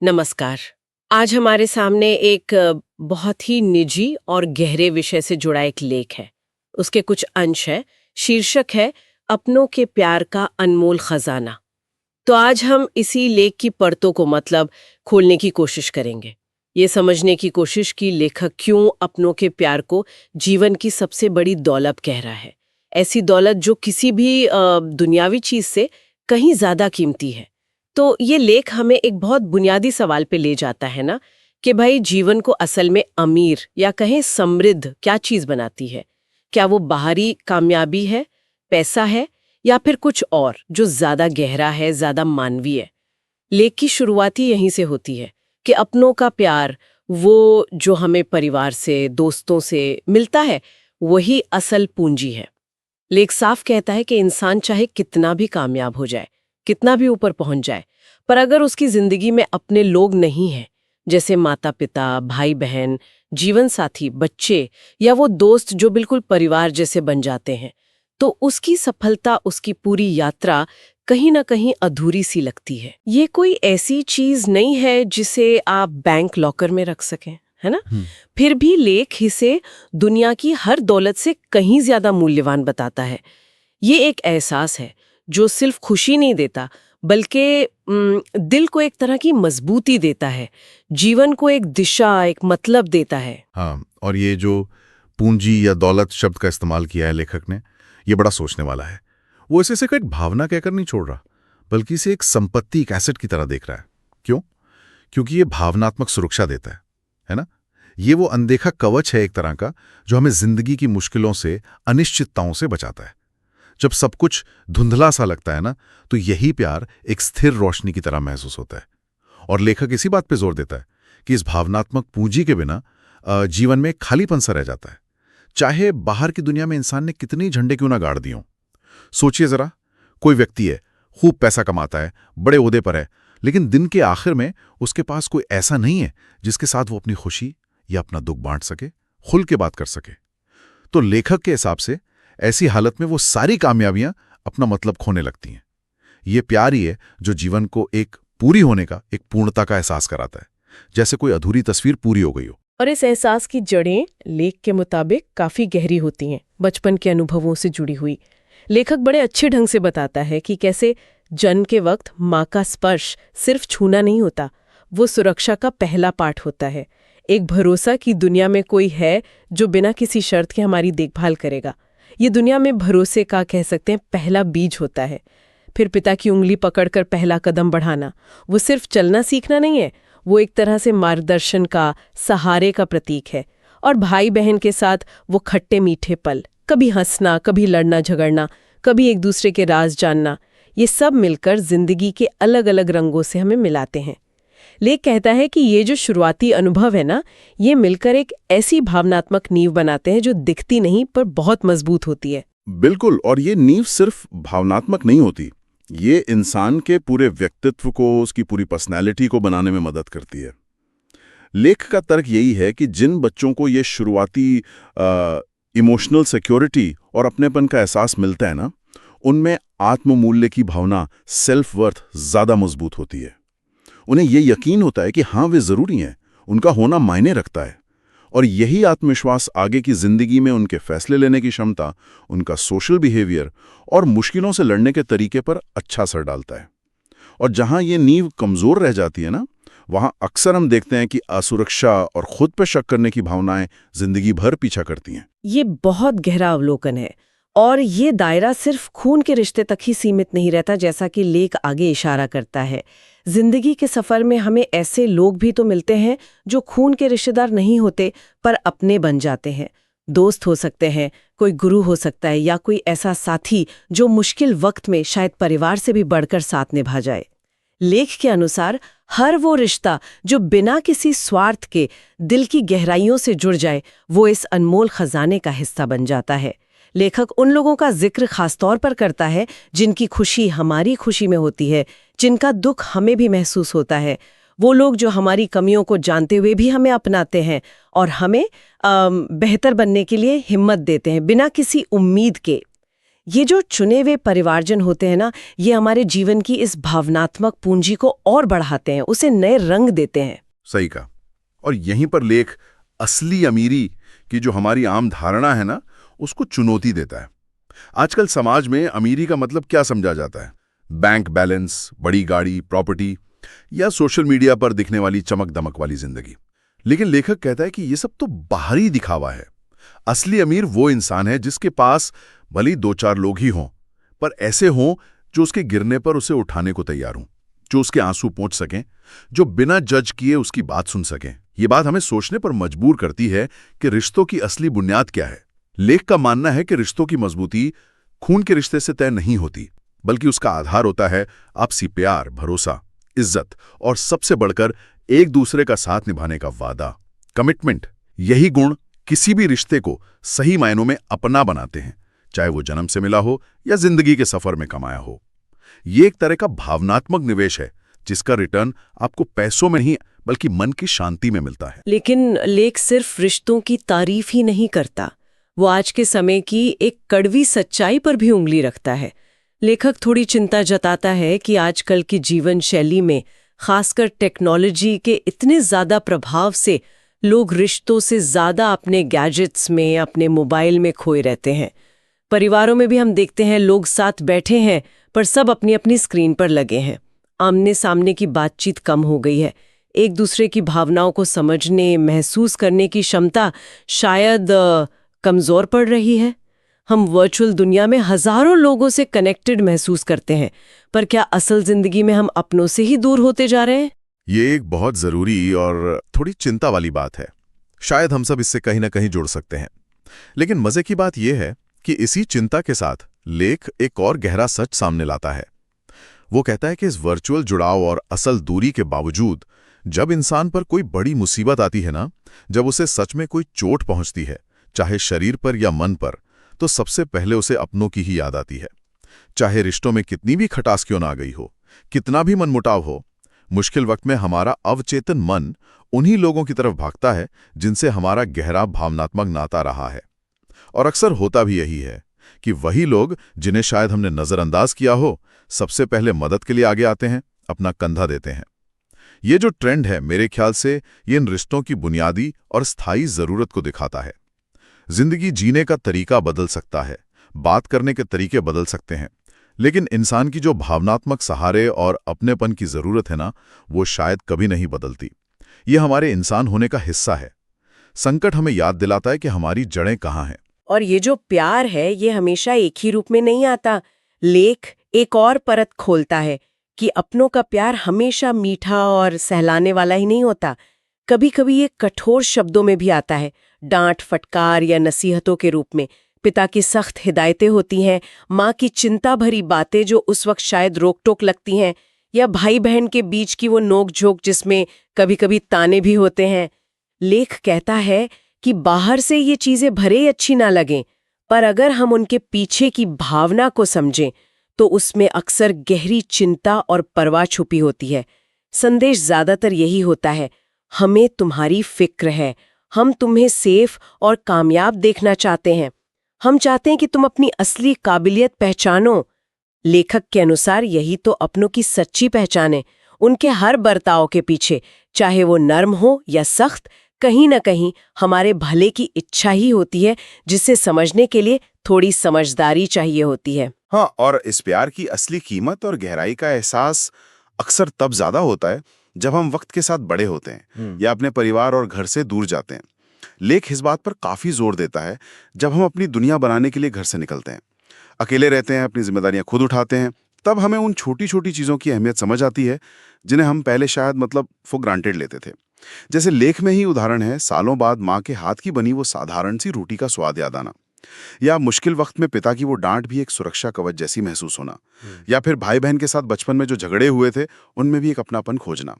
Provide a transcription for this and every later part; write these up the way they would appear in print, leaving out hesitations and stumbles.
नमस्कार। आज हमारे सामने एक बहुत ही निजी और गहरे विषय से जुड़ा एक लेख है। उसके कुछ अंश है। शीर्षक है अपनों के प्यार का अनमोल खजाना। तो आज हम इसी लेख की परतों को खोलने की कोशिश करेंगे। ये समझने की कोशिश कि लेखक क्यों अपनों के प्यार को जीवन की सबसे बड़ी दौलत कह रहा है। ऐसी दौलत जो किसी भी दुनियावी चीज से कहीं ज्यादा कीमती है। तो ये लेख हमें एक बहुत बुनियादी सवाल पे ले जाता है ना, कि भाई जीवन को असल में अमीर या कहें समृद्ध क्या चीज बनाती है। क्या वो बाहरी कामयाबी है, पैसा है, या फिर कुछ और जो ज्यादा गहरा है, ज्यादा मानवीय है। लेख की शुरुआत ही यहीं से होती है कि अपनों का प्यार, वो जो हमें परिवार से, दोस्तों से मिलता है, वही असल पूंजी है। लेख साफ कहता है कि इंसान चाहे कितना भी कामयाब हो जाए, कितना भी ऊपर पहुंच जाए, पर अगर उसकी जिंदगी में अपने लोग नहीं हैं, जैसे माता पिता, भाई बहन, जीवन साथी, बच्चे या वो दोस्त जो बिल्कुल परिवार जैसे बन जाते हैं, तो उसकी सफलता, उसकी पूरी यात्रा कहीं ना कहीं अधूरी सी लगती है। ये कोई ऐसी चीज नहीं है जिसे आप बैंक लॉकर में रख सकें, है ना। फिर भी लेख इसे दुनिया की हर दौलत से कहीं ज्यादा मूल्यवान बताता है। ये एक एहसास है जो सिर्फ खुशी नहीं देता, बल्कि दिल को एक तरह की मजबूती देता है, जीवन को एक दिशा, एक मतलब देता है। हाँ, और ये जो पूंजी या दौलत शब्द का इस्तेमाल किया है लेखक ने, ये बड़ा सोचने वाला है। वो इसे सिर्फ एक भावना कहकर नहीं छोड़ रहा, बल्कि इसे एक संपत्ति, एक एसेट की तरह देख रहा है। क्यों? क्योंकि ये भावनात्मक सुरक्षा देता है ना। ये वो अनदेखा कवच है एक तरह का, जो हमें जिंदगी की मुश्किलों से, अनिश्चितताओं से बचाता है। जब सब कुछ धुंधला सा लगता है ना, तो यही प्यार एक स्थिर रोशनी की तरह महसूस होता है। और लेखक इसी बात पे जोर देता है कि इस भावनात्मक पूंजी के बिना जीवन में खालीपन सा रह जाता है, चाहे बाहर की दुनिया में इंसान ने कितनी झंडे क्यों ना गाड़ दी हों। सोचिए जरा, कोई व्यक्ति है, खूब पैसा कमाता है, बड़े ओहदे पर है, लेकिन दिन के आखिर में उसके पास कोई ऐसा नहीं है जिसके साथ वो अपनी खुशी या अपना दुख बांट सके, खुल के बात कर सके। तो लेखक के हिसाब से ऐसी हालत में वो सारी कामयाबियां अपना मतलब खोने लगती हैं। ये प्यार ही है जो जीवन को एक पूरी होने का, एक पूर्णता का एहसास कराता है, जैसे कोई अधूरी तस्वीर पूरी हो गई हो। और इस एहसास की जड़ें लेख के मुताबिक काफी गहरी होती हैं, बचपन के अनुभवों से जुड़ी हुई। लेखक बड़े अच्छे ढंग से बताता है कि कैसे जन्म के वक्त माँ का स्पर्श सिर्फ छूना नहीं होता, वो सुरक्षा का पहला पाठ होता है। एक भरोसा कि दुनिया में कोई है जो बिना किसी शर्त के हमारी देखभाल करेगा। ये दुनिया में भरोसे का, कह सकते हैं, पहला बीज होता है। फिर पिता की उंगली पकड़कर पहला कदम बढ़ाना, वो सिर्फ चलना सीखना नहीं है, वो एक तरह से मार्गदर्शन का, सहारे का प्रतीक है। और भाई बहन के साथ वो खट्टे मीठे पल, कभी हंसना, कभी लड़ना झगड़ना, कभी एक दूसरे के राज जानना, ये सब मिलकर जिंदगी के अलग अलग रंगों से हमें मिलाते हैं। लेख कहता है कि ये जो शुरुआती अनुभव है ना, ये मिलकर एक ऐसी भावनात्मक नींव बनाते हैं जो दिखती नहीं पर बहुत मजबूत होती है। बिल्कुल, और ये नींव सिर्फ भावनात्मक नहीं होती, ये इंसान के पूरे व्यक्तित्व को, उसकी पूरी पर्सनैलिटी को बनाने में मदद करती है। लेख का तर्क यही है कि जिन बच्चों को ये शुरुआती इमोशनल सिक्योरिटी और अपनेपन का एहसास मिलता है ना, उनमें आत्ममूल्य की भावना, सेल्फ वर्थ ज्यादा मजबूत होती है। उन्हें ये यकीन होता है कि हाँ, वे जरूरी हैं, उनका होना मायने रखता है। और यही आत्मविश्वास आगे की जिंदगी में उनके फैसले लेने की क्षमता, उनका सोशल बिहेवियर और मुश्किलों से लड़ने के तरीके पर अच्छा असर डालता है। और जहां ये नींव कमजोर रह जाती है ना, वहां अक्सर हम देखते हैं कि असुरक्षा और खुद पर शक करने की भावनाएं जिंदगी भर पीछा करती हैं। ये बहुत गहरा अवलोकन है। और ये दायरा सिर्फ खून के रिश्ते तक ही सीमित नहीं रहता, जैसा कि लेख आगे इशारा करता है। जिंदगी के सफर में हमें ऐसे लोग भी तो मिलते हैं जो खून के रिश्तेदार नहीं होते पर अपने बन जाते हैं। दोस्त हो सकते हैं, कोई गुरु हो सकता है, या कोई ऐसा साथी जो मुश्किल वक्त में शायद परिवार से भी बढ़कर साथ निभा जाए। लेख के अनुसार हर वो रिश्ता जो बिना किसी स्वार्थ के दिल की गहराइयों से जुड़ जाए, वो इस अनमोल खजाने का हिस्सा बन जाता है। लेखक उन लोगों का जिक्र खासतौर पर करता है जिनकी खुशी हमारी खुशी में होती है, जिनका दुख हमें भी महसूस होता है। वो लोग जो हमारी कमियों को जानते हुए भी हमें अपनाते हैं और हमें बेहतर बनने के लिए हिम्मत देते हैं बिना किसी उम्मीद के। ये जो चुने हुए परिवारजन होते हैं ना, ये हमारे जीवन की इस भावनात्मक पूंजी को और बढ़ाते हैं, उसे नए रंग देते हैं। सही कहा। और यहीं पर लेख असली अमीरी की जो हमारी आम धारणा है ना, उसको चुनौती देता है। आजकल समाज में अमीरी का मतलब क्या समझा जाता है? बैंक बैलेंस, बड़ी गाड़ी, प्रॉपर्टी या सोशल मीडिया पर दिखने वाली चमक दमक वाली जिंदगी। लेकिन लेखक कहता है कि ये सब तो बाहरी दिखावा है। असली अमीर वो इंसान है जिसके पास भले ही 2-4 लोग ही हों, पर ऐसे हों जो उसके गिरने पर उसे उठाने को तैयार हों, जो उसके आंसू पोंछ सकें, जो बिना जज किए उसकी बात सुन सकें। ये बात हमें सोचने पर मजबूर करती है कि रिश्तों की असली बुनियाद क्या है। लेख का मानना है कि रिश्तों की मजबूती खून के रिश्ते से तय नहीं होती, बल्कि उसका आधार होता है आपसी प्यार, भरोसा, इज्जत और सबसे बढ़कर एक दूसरे का साथ निभाने का वादा, कमिटमेंट। यही गुण किसी भी रिश्ते को सही मायनों में अपना बनाते हैं, चाहे वो जन्म से मिला हो या जिंदगी के सफर में कमाया हो। ये एक तरह का भावनात्मक निवेश है जिसका रिटर्न आपको पैसों में नहीं बल्कि मन की शांति में मिलता है। लेकिन लेख सिर्फ रिश्तों की तारीफ ही नहीं करता, वो आज के समय की एक कड़वी सच्चाई पर भी उंगली रखता है। लेखक थोड़ी चिंता जताता है कि आजकल की जीवन शैली में, खासकर टेक्नोलॉजी के इतने ज्यादा प्रभाव से, लोग रिश्तों से ज्यादा अपने गैजेट्स में, अपने मोबाइल में खोए रहते हैं। परिवारों में भी हम देखते हैं, लोग साथ बैठे हैं पर सब अपनी अपनी स्क्रीन पर लगे हैं। आमने सामने की बातचीत कम हो गई है। एक दूसरे की भावनाओं को समझने, महसूस करने की क्षमता शायद कमजोर पड़ रही है। हम वर्चुअल दुनिया में हजारों लोगों से कनेक्टेड महसूस करते हैं, पर क्या असल जिंदगी में हम अपनों से ही दूर होते जा रहे हैं? ये एक बहुत जरूरी और थोड़ी चिंता वाली बात है। शायद हम सब इससे कहीं ना कहीं जुड़ सकते हैं। लेकिन मजे की बात यह है कि इसी चिंता के साथ लेख एक और गहरा सच सामने लाता है। वो कहता है कि इस वर्चुअल जुड़ाव और असल दूरी के बावजूद जब इंसान पर कोई बड़ी मुसीबत आती है ना, जब उसे सच में कोई चोट पहुंचती है, चाहे शरीर पर या मन पर, तो सबसे पहले उसे अपनों की ही याद आती है। चाहे रिश्तों में कितनी भी खटास क्यों ना आ गई हो, कितना भी मनमुटाव हो, मुश्किल वक्त में हमारा अवचेतन मन उन्हीं लोगों की तरफ भागता है जिनसे हमारा गहरा भावनात्मक नाता रहा है। और अक्सर होता भी यही है कि वही लोग जिन्हें शायद हमने नजरअंदाज किया हो, सबसे पहले मदद के लिए आगे आते हैं, अपना कंधा देते हैं। ये जो ट्रेंड है, मेरे ख्याल से ये इन रिश्तों की बुनियादी और स्थायी जरूरत को दिखाता है। जिंदगी जीने का तरीका बदल सकता है, बात करने के तरीके बदल सकते हैं, लेकिन इंसान की जो भावनात्मक सहारे और अपनेपन की जरूरत है ना, वो शायद कभी नहीं बदलती। ये हमारे इंसान होने का हिस्सा है। संकट हमें याद दिलाता है कि हमारी जड़ें कहाँ हैं। और ये जो प्यार है, ये हमेशा एक ही रूप में नहीं आता। लेख एक और परत खोलता है कि अपनों का प्यार हमेशा मीठा और सहलाने वाला ही नहीं होता। कभी कभी ये कठोर शब्दों में भी आता है, डांट, फटकार या नसीहतों के रूप में। पिता की सख्त हिदायतें होती हैं, माँ की चिंता भरी बातें जो उस वक्त शायद रोक टोक लगती हैं, या भाई बहन के बीच की वो नोक झोंक जिसमें कभी कभी ताने भी होते हैं। लेख कहता है कि बाहर से ये चीजें भले ही अच्छी ना लगें, पर अगर हम उनके पीछे की भावना को समझें तो उसमें अक्सर गहरी चिंता और परवाह छुपी होती है। संदेश ज्यादातर यही होता है, हमें तुम्हारी फिक्र है, हम तुम्हें सेफ और कामयाब देखना चाहते हैं, हम चाहते हैं कि तुम अपनी असली काबिलियत पहचानो। लेखक के अनुसार यही तो अपनों की सच्ची पहचान है। उनके हर बर्ताव के पीछे, चाहे वो नर्म हो या सख्त, कहीं न कहीं हमारे भले की इच्छा ही होती है, जिसे समझने के लिए थोड़ी समझदारी चाहिए होती है। हाँ, और इस प्यार की असली कीमत और गहराई का एहसास अक्सर तब ज्यादा होता है जब हम वक्त के साथ बड़े होते हैं या अपने परिवार और घर से दूर जाते हैं। लेख इस बात पर काफी जोर देता है, जब हम अपनी दुनिया बनाने के लिए घर से निकलते हैं, अकेले रहते हैं, अपनी जिम्मेदारियां खुद उठाते हैं, तब हमें उन छोटी छोटी चीजों की अहमियत समझ आती है जिन्हें हम पहले शायद फॉर ग्रांटेड लेते थे। जैसे लेख में ही उदाहरण है, सालों बाद माँ के हाथ की बनी वो साधारण सी रोटी का स्वाद याद आना, या मुश्किल वक्त में पिता की वो डांट भी एक सुरक्षा कवच जैसी महसूस होना, या फिर भाई बहन के साथ बचपन में जो झगड़े हुए थे उनमें भी एक अपनापन खोजना।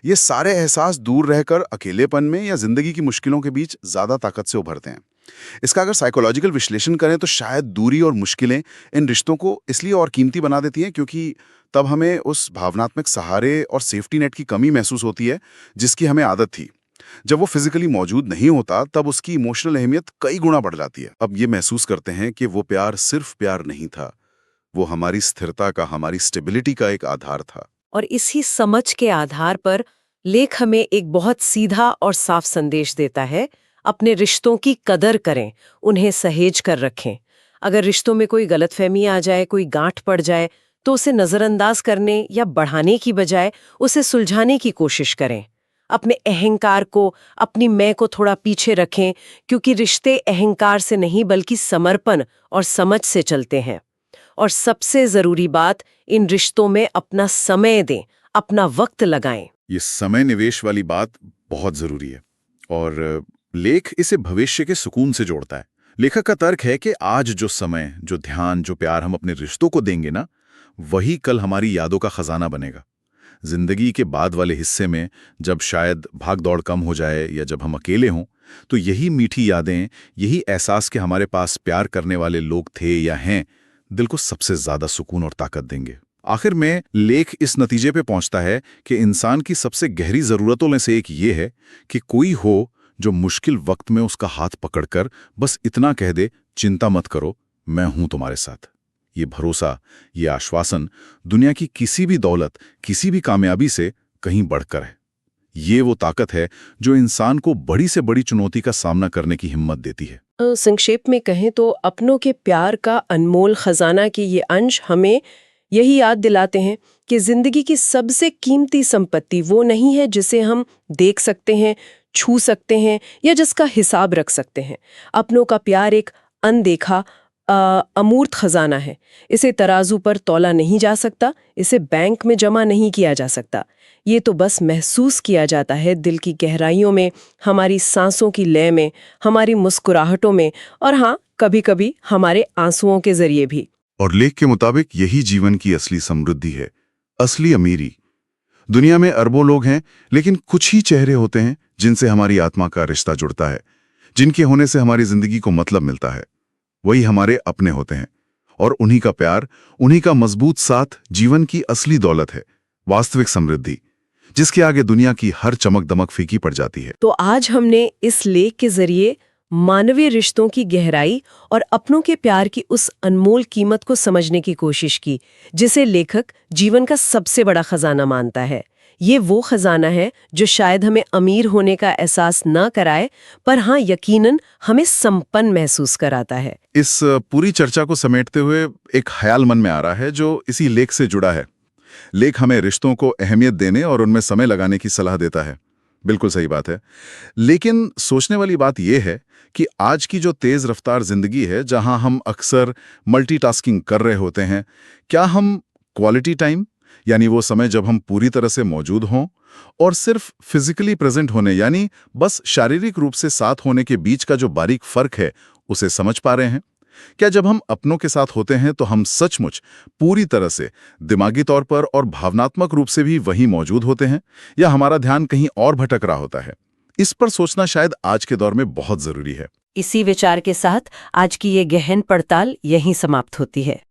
ये सारे एहसास दूर रहकर अकेलेपन में या जिंदगी की मुश्किलों के बीच ज्यादा ताकत से उभरते हैं। इसका अगर साइकोलॉजिकल विश्लेषण करें तो शायद दूरी और मुश्किलें इन रिश्तों को इसलिए और कीमती बना देती हैं क्योंकि तब हमें उस भावनात्मक सहारे और सेफ्टी नेट की कमी महसूस होती है जिसकी हमें आदत थी। जब वो फिजिकली मौजूद नहीं होता तब उसकी इमोशनल अहमियत कई गुना बढ़ जाती है। अब ये महसूस करते हैं कि वो प्यार सिर्फ प्यार नहीं था, वो हमारी स्थिरता का, हमारी स्टेबिलिटी का एक आधार था। और इसी समझ के आधार पर लेख हमें एक बहुत सीधा और साफ संदेश देता है, अपने रिश्तों की कदर करें, उन्हें सहेज कर रखें। अगर रिश्तों में कोई गलतफहमी आ जाए, कोई गांठ पड़ जाए, तो उसे नजरअंदाज करने या बढ़ाने की बजाय उसे सुलझाने की कोशिश करें। अपने अहंकार को, अपनी मैं को थोड़ा पीछे रखें, क्योंकि रिश्ते अहंकार से नहीं बल्कि समर्पण और समझ से चलते हैं। और सबसे जरूरी बात, इन रिश्तों में अपना समय दें, अपना वक्त लगाएं। ये समय निवेश वाली बात बहुत जरूरी है और लेख इसे भविष्य के सुकून से जोड़ता है। लेखक का तर्क है कि आज जो समय, जो ध्यान, जो प्यार हम अपने रिश्तों को देंगे ना, वही कल हमारी यादों का खजाना बनेगा। जिंदगी के बाद वाले हिस्से में जब शायद भाग दौड़ कम हो जाए या जब हम अकेले हों, तो यही मीठी यादें, यही एहसास कि हमारे पास प्यार करने वाले लोग थे या हैं, दिल को सबसे ज्यादा सुकून और ताकत देंगे। आखिर में लेख इस नतीजे पे पहुंचता है कि इंसान की सबसे गहरी जरूरतों में से एक ये है कि कोई हो जो मुश्किल वक्त में उसका हाथ पकड़कर बस इतना कह दे, चिंता मत करो, मैं हूं तुम्हारे साथ। ये भरोसा, ये आश्वासन दुनिया की किसी भी दौलत, किसी भी कामयाबी से कहीं बढ़कर है। ये वो ताकत है जो इंसान को बड़ी से बड़ी चुनौती का सामना करने की हिम्मत देती है। संक्षेप में कहें तो अपनों के प्यार का अनमोल खजाना के ये अंश हमें यही याद दिलाते हैं कि जिंदगी की सबसे कीमती संपत्ति वो नहीं है जिसे हम देख सकते हैं, छू सकते हैं या जिसका हिसाब रख सकते हैं। अपनों का प्यार एक अनदेखा अमूर्त खजाना है। इसे तराजू पर तौला नहीं जा सकता, इसे बैंक में जमा नहीं किया जा सकता। ये तो बस महसूस किया जाता है दिल की गहराइयों में, हमारी सांसों की लय में, हमारी मुस्कुराहटों में और हाँ, कभी-कभी हमारे आंसुओं के जरिए भी। और लेख के मुताबिक यही जीवन की असली समृद्धि है, असली अमीरी। दुनिया में अरबों लोग हैं, लेकिन कुछ ही चेहरे होते हैं जिनसे हमारी आत्मा का रिश्ता जुड़ता है, जिनके होने से हमारी जिंदगी को मतलब मिलता है। वही हमारे अपने होते हैं और उन्हीं का प्यार, उन्हीं का मजबूत साथ जीवन की असली दौलत है, वास्तविक समृद्धि, जिसके आगे दुनिया की हर चमक दमक फीकी पड़ जाती है। तो आज हमने इस लेख के जरिए मानवीय रिश्तों की गहराई और अपनों के प्यार की उस अनमोल कीमत को समझने की कोशिश की, जिसे लेखक जीवन का सबसे बड़ा खजाना मानता है। ये वो खजाना है जो शायद हमें अमीर होने का एहसास न कराए, पर हाँ, यकीनन हमें संपन्न महसूस कराता है। इस पूरी चर्चा को समेटते हुए एक ख्याल मन में आ रहा है जो इसी लेख से जुड़ा है। लेख हमें रिश्तों को अहमियत देने और उनमें समय लगाने की सलाह देता है। बिल्कुल सही बात है, लेकिन सोचने वाली बात यह है कि आज की जो तेज रफ्तार जिंदगी है, जहां हम अक्सर मल्टीटास्किंग कर रहे होते हैं, क्या हम क्वालिटी टाइम, यानी वो समय जब हम पूरी तरह से मौजूद हों और सिर्फ फिजिकली प्रेजेंट होने, यानी बस शारीरिक रूप से साथ होने के बीच का जो बारीक फर्क है, उसे समझ पा रहे हैं? क्या जब हम अपनों के साथ होते हैं तो हम सचमुच पूरी तरह से दिमागी तौर पर और भावनात्मक रूप से भी वहीं मौजूद होते हैं, या हमारा ध्यान कहीं और भटक रहा होता है? इस पर सोचना शायद आज के दौर में बहुत जरूरी है। इसी विचार के साथ आज की ये गहन पड़ताल यहीं समाप्त होती है।